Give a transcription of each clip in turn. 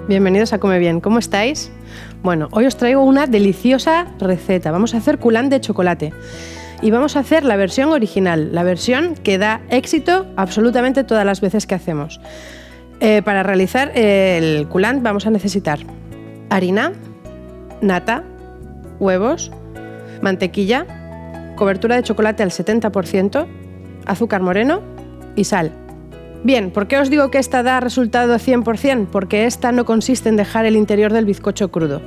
Bienvenidos a Come Bien, ¿cómo estáis? Bueno, hoy os traigo una deliciosa receta. Vamos a hacer coulant de chocolate y vamos a hacer la versión original, la versión que da éxito absolutamente todas las veces que hacemos. Para realizar el coulant vamos a necesitar harina, nata, huevos, mantequilla, cobertura de chocolate al 70%, azúcar moreno y sal. Bien, ¿por qué os digo que esta da resultado 100%? Porque esta no consiste en dejar el interior del bizcocho crudo.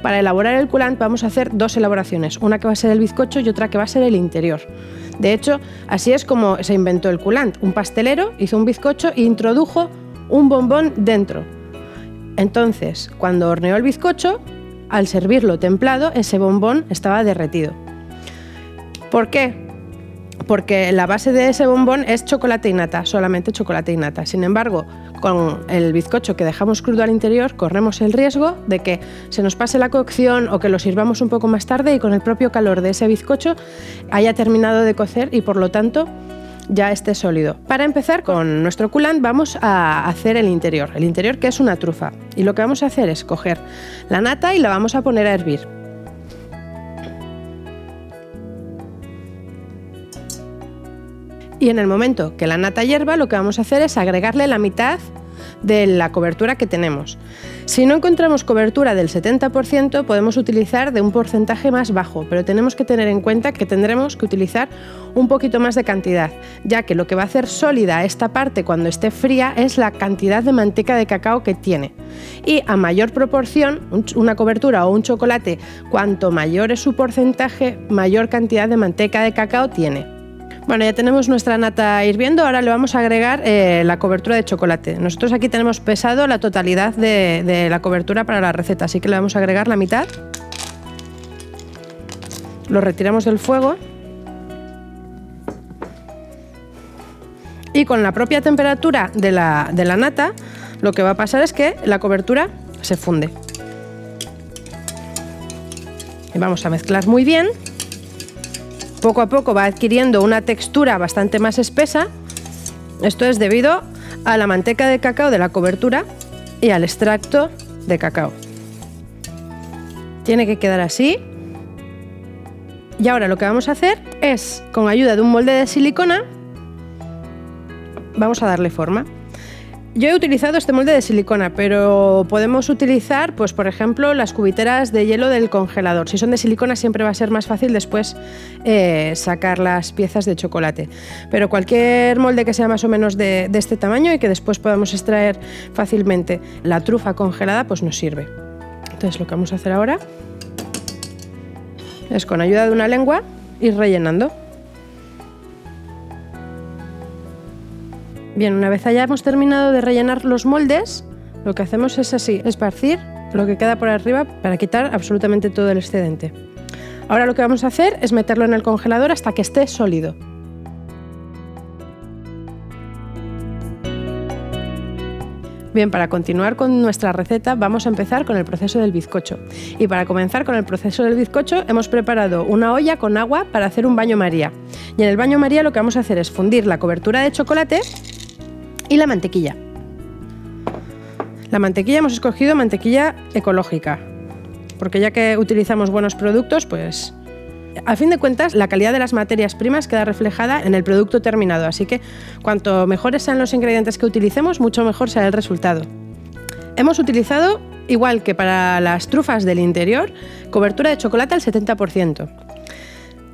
Para elaborar el coulant vamos a hacer dos elaboraciones, una que va a ser el bizcocho y otra que va a ser el interior. De hecho, así es como se inventó el coulant. Un pastelero hizo un bizcocho e introdujo un bombón dentro. Entonces, cuando horneó el bizcocho, al servirlo templado, ese bombón estaba derretido. ¿Por qué? Porque la base de ese bombón es chocolate y nata, solamente chocolate y nata. Sin embargo, con el bizcocho que dejamos crudo al interior, corremos el riesgo de que se nos pase la cocción o que lo sirvamos un poco más tarde y con el propio calor de ese bizcocho haya terminado de cocer y por lo tanto ya esté sólido. Para empezar con nuestro coulant vamos a hacer el interior que es una trufa. Y lo que vamos a hacer es coger la nata y la vamos a poner a hervir. Y en el momento que la nata hierva, lo que vamos a hacer es agregarle la mitad de la cobertura que tenemos. Si no encontramos cobertura del 70%, podemos utilizar de un porcentaje más bajo, pero tenemos que tener en cuenta que tendremos que utilizar un poquito más de cantidad, ya que lo que va a hacer sólida esta parte cuando esté fría es la cantidad de manteca de cacao que tiene. Y a mayor proporción, una cobertura o un chocolate, cuanto mayor es su porcentaje, mayor cantidad de manteca de cacao tiene. Bueno, ya tenemos nuestra nata hirviendo, ahora le vamos a agregar la cobertura de chocolate. Nosotros aquí tenemos pesado la totalidad de la cobertura para la receta, así que le vamos a agregar la mitad. Lo retiramos del fuego. Y con la propia temperatura de la nata, lo que va a pasar es que la cobertura se funde. Y vamos a mezclar muy bien. Poco a poco va adquiriendo una textura bastante más espesa. Esto es debido a la manteca de cacao de la cobertura y al extracto de cacao. Tiene que quedar así. Y ahora lo que vamos a hacer es, con ayuda de un molde de silicona, vamos a darle forma. Yo he utilizado este molde de silicona, pero podemos utilizar, pues por ejemplo, las cubiteras de hielo del congelador. Si son de silicona siempre va a ser más fácil después sacar las piezas de chocolate. Pero cualquier molde que sea más o menos de este tamaño y que después podamos extraer fácilmente la trufa congelada, pues nos sirve. Entonces lo que vamos a hacer ahora es, con ayuda de una lengua, ir rellenando. Bien, una vez hayamos terminado de rellenar los moldes, lo que hacemos es así, esparcir lo que queda por arriba para quitar absolutamente todo el excedente. Ahora lo que vamos a hacer es meterlo en el congelador hasta que esté sólido. Bien, para continuar con nuestra receta vamos a empezar con el proceso del bizcocho. Y para comenzar con el proceso del bizcocho hemos preparado una olla con agua para hacer un baño María. Y en el baño María lo que vamos a hacer es fundir la cobertura de chocolate y la mantequilla. La mantequilla hemos escogido mantequilla ecológica, porque ya que utilizamos buenos productos, pues a fin de cuentas la calidad de las materias primas queda reflejada en el producto terminado, así que cuanto mejores sean los ingredientes que utilicemos, mucho mejor será el resultado. Hemos utilizado, igual que para las trufas del interior, cobertura de chocolate al 70%.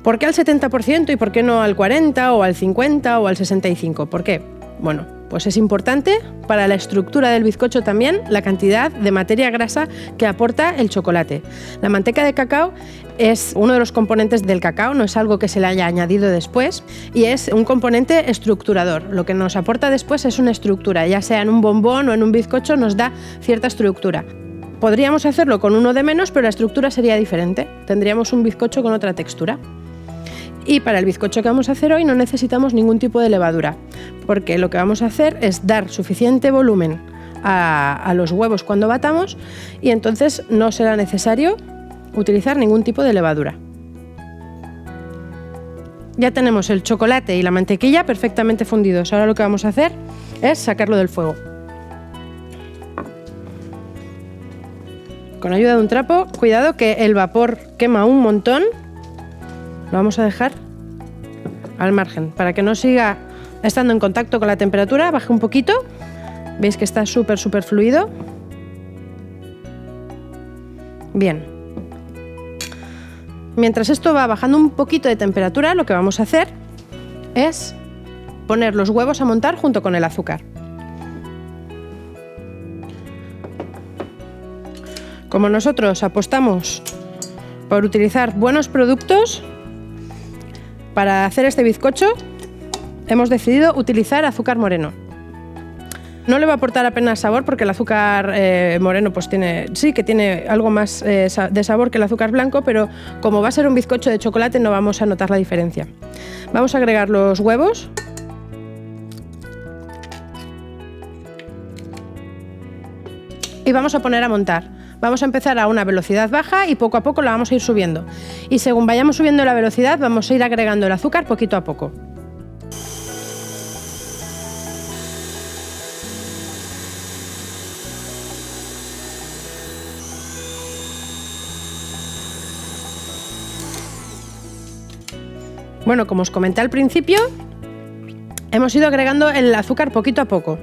¿Por qué al 70% y por qué no al 40% o al 50% o al 65%? ¿Por qué? Bueno, pues es importante para la estructura del bizcocho también la cantidad de materia grasa que aporta el chocolate. La manteca de cacao es uno de los componentes del cacao, no es algo que se le haya añadido después, y es un componente estructurador. Lo que nos aporta después es una estructura, ya sea en un bombón o en un bizcocho nos da cierta estructura. Podríamos hacerlo con uno de menos, pero la estructura sería diferente. Tendríamos un bizcocho con otra textura. Y para el bizcocho que vamos a hacer hoy no necesitamos ningún tipo de levadura, porque lo que vamos a hacer es dar suficiente volumen a los huevos cuando batamos y entonces no será necesario utilizar ningún tipo de levadura. Ya tenemos el chocolate y la mantequilla perfectamente fundidos. Ahora lo que vamos a hacer es sacarlo del fuego. Con ayuda de un trapo, cuidado que el vapor quema un montón. Lo vamos a dejar al margen para que no siga estando en contacto con la temperatura. Baje un poquito. Veis que está súper fluido. Bien. Mientras esto va bajando un poquito de temperatura, lo que vamos a hacer es poner los huevos a montar junto con el azúcar. Como nosotros apostamos por utilizar buenos productos para hacer este bizcocho, hemos decidido utilizar azúcar moreno. No le va a aportar apenas sabor porque el azúcar moreno pues tiene algo más de sabor que el azúcar blanco, pero como va a ser un bizcocho de chocolate no vamos a notar la diferencia. Vamos a agregar los huevos. Y vamos a poner a montar. Vamos a empezar a una velocidad baja y poco a poco la vamos a ir subiendo. Y según vayamos subiendo la velocidad vamos a ir agregando el azúcar poquito a poco. Bueno, como os comenté al principio, hemos ido agregando el azúcar poquito a poco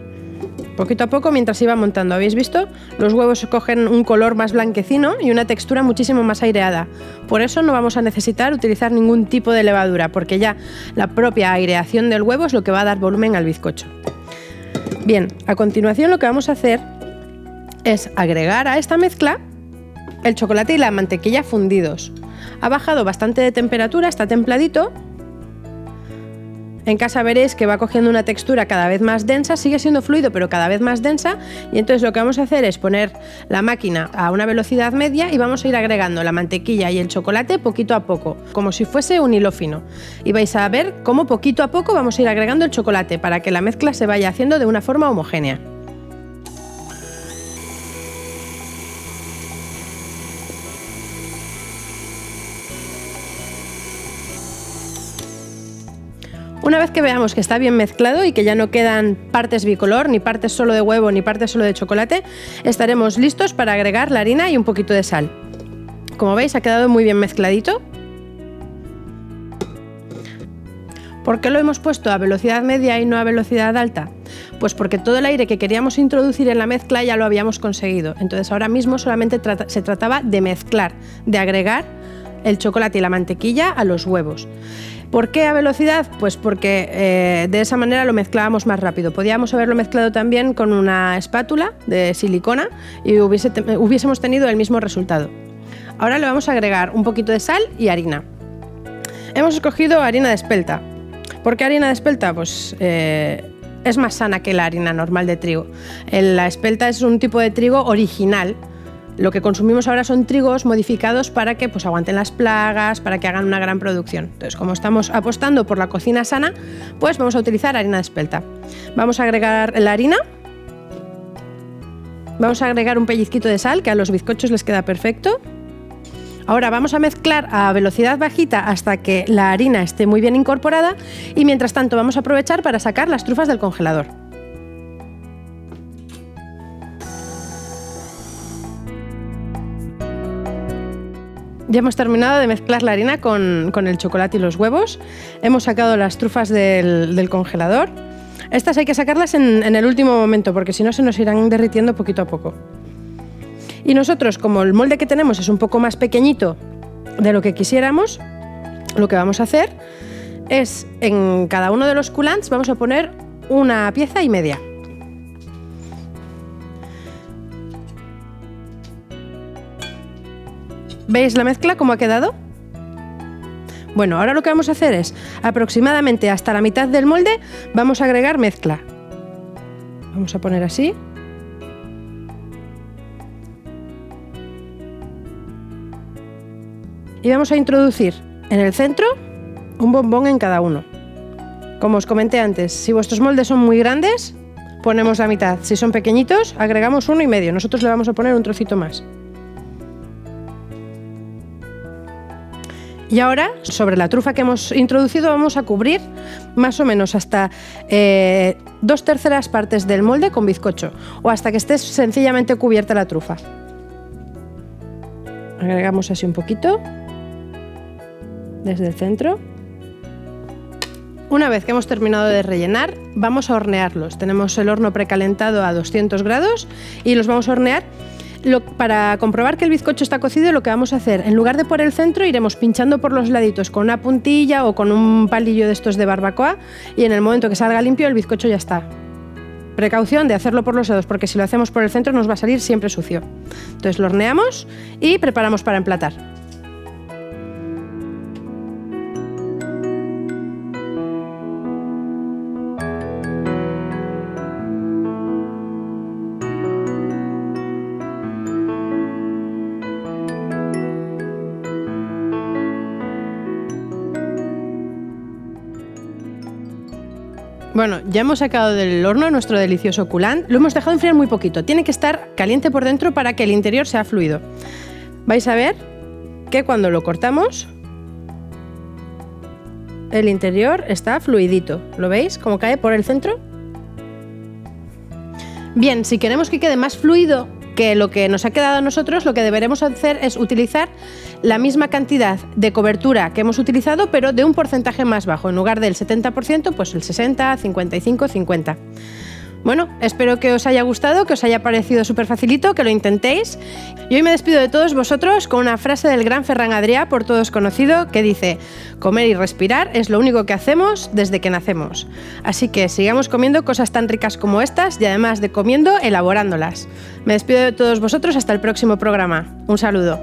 mientras iba montando. ¿Habéis visto? Los huevos cogen un color más blanquecino y una textura muchísimo más aireada. Por eso no vamos a necesitar utilizar ningún tipo de levadura, porque ya la propia aireación del huevo es lo que va a dar volumen al bizcocho. Bien, a continuación lo que vamos a hacer es agregar a esta mezcla el chocolate y la mantequilla fundidos. Ha bajado bastante de temperatura, está templadito. En casa veréis que va cogiendo una textura cada vez más densa, sigue siendo fluido pero cada vez más densa, y entonces lo que vamos a hacer es poner la máquina a una velocidad media y vamos a ir agregando la mantequilla y el chocolate poquito a poco, como si fuese un hilo fino. Y vais a ver cómo poquito a poco vamos a ir agregando el chocolate para que la mezcla se vaya haciendo de una forma homogénea. Una vez que veamos que está bien mezclado y que ya no quedan partes bicolor, ni partes solo de huevo, ni partes solo de chocolate, estaremos listos para agregar la harina y un poquito de sal. Como veis, ha quedado muy bien mezcladito. ¿Por qué lo hemos puesto a velocidad media y no a velocidad alta? Pues porque todo el aire que queríamos introducir en la mezcla ya lo habíamos conseguido. Entonces ahora mismo solamente se trataba de mezclar, de agregar el chocolate y la mantequilla a los huevos. ¿Por qué a velocidad? Pues porque de esa manera lo mezclábamos más rápido. Podíamos haberlo mezclado también con una espátula de silicona y hubiésemos tenido el mismo resultado. Ahora le vamos a agregar un poquito de sal y harina. Hemos escogido harina de espelta. ¿Por qué harina de espelta? Pues es más sana que la harina normal de trigo. La espelta es un tipo de trigo original. Lo que consumimos ahora son trigos modificados para que pues, aguanten las plagas, para que hagan una gran producción. Entonces, como estamos apostando por la cocina sana, pues vamos a utilizar harina de espelta. Vamos a agregar la harina. Vamos a agregar un pellizquito de sal, que a los bizcochos les queda perfecto. Ahora vamos a mezclar a velocidad bajita hasta que la harina esté muy bien incorporada y mientras tanto vamos a aprovechar para sacar las trufas del congelador. Ya hemos terminado de mezclar la harina con el chocolate y los huevos. Hemos sacado las trufas del congelador. Estas hay que sacarlas en el último momento porque si no se nos irán derritiendo poquito a poco. Y nosotros, como el molde que tenemos es un poco más pequeñito de lo que quisiéramos, lo que vamos a hacer es en cada uno de los coulants vamos a poner una pieza y media. ¿Veis la mezcla cómo ha quedado? Bueno, ahora lo que vamos a hacer es aproximadamente hasta la mitad del molde vamos a agregar mezcla. Vamos a poner así. Y vamos a introducir en el centro un bombón en cada uno. Como os comenté antes, si vuestros moldes son muy grandes, ponemos la mitad. Si son pequeñitos, agregamos 1,5. Nosotros le vamos a poner un trocito más. Y ahora, sobre la trufa que hemos introducido, vamos a cubrir más o menos hasta 2/3 partes del molde con bizcocho o hasta que esté sencillamente cubierta la trufa. Agregamos así un poquito desde el centro. Una vez que hemos terminado de rellenar, vamos a hornearlos. Tenemos el horno precalentado a 200 grados y los vamos a hornear. Para comprobar que el bizcocho está cocido, lo que vamos a hacer, en lugar de por el centro, iremos pinchando por los laditos con una puntilla o con un palillo de estos de barbacoa, y en el momento que salga limpio el bizcocho ya está. Precaución de hacerlo por los lados, porque si lo hacemos por el centro nos va a salir siempre sucio. Entonces lo horneamos y preparamos para emplatar. Bueno, ya hemos sacado del horno nuestro delicioso coulant. Lo hemos dejado enfriar muy poquito. Tiene que estar caliente por dentro para que el interior sea fluido. Vais a ver que cuando lo cortamos, el interior está fluidito. ¿Lo veis? Cómo cae por el centro. Bien, si queremos que quede más fluido que lo que nos ha quedado a nosotros, lo que deberemos hacer es utilizar la misma cantidad de cobertura que hemos utilizado, pero de un porcentaje más bajo. En lugar del 70%, pues el 60, 55, 50. Bueno, espero que os haya gustado, que os haya parecido súper facilito, que lo intentéis. Y hoy me despido de todos vosotros con una frase del gran Ferran Adrià, por todos conocido, que dice: comer y respirar es lo único que hacemos desde que nacemos. Así que sigamos comiendo cosas tan ricas como estas y además de comiendo, elaborándolas. Me despido de todos vosotros hasta el próximo programa. Un saludo.